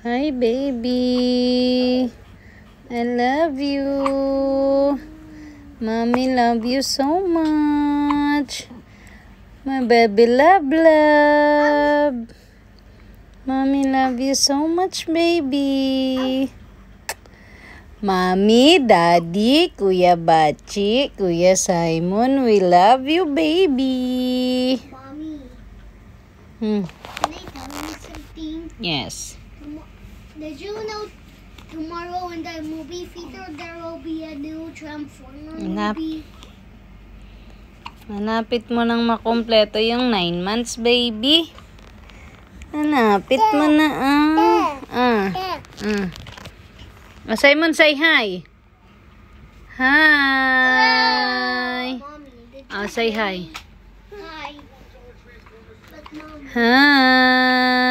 Hi, baby. I love you. Mommy love you so much. My baby love. Mommy love you so much, baby. Mommy, Daddy, Kuya Bachi, Kuya Simon, we love you, baby. Mommy, Hmm. can I tell you something? Yes. Did you know tomorrow in the movie theater there will be a new Transformer movie? Hanapit mo nang makumpleto yung 9 months, baby. Hanapit mo na, Simon, say hi. Hi. Mommy, did you Say hi. Hi. But Mommy. Hi.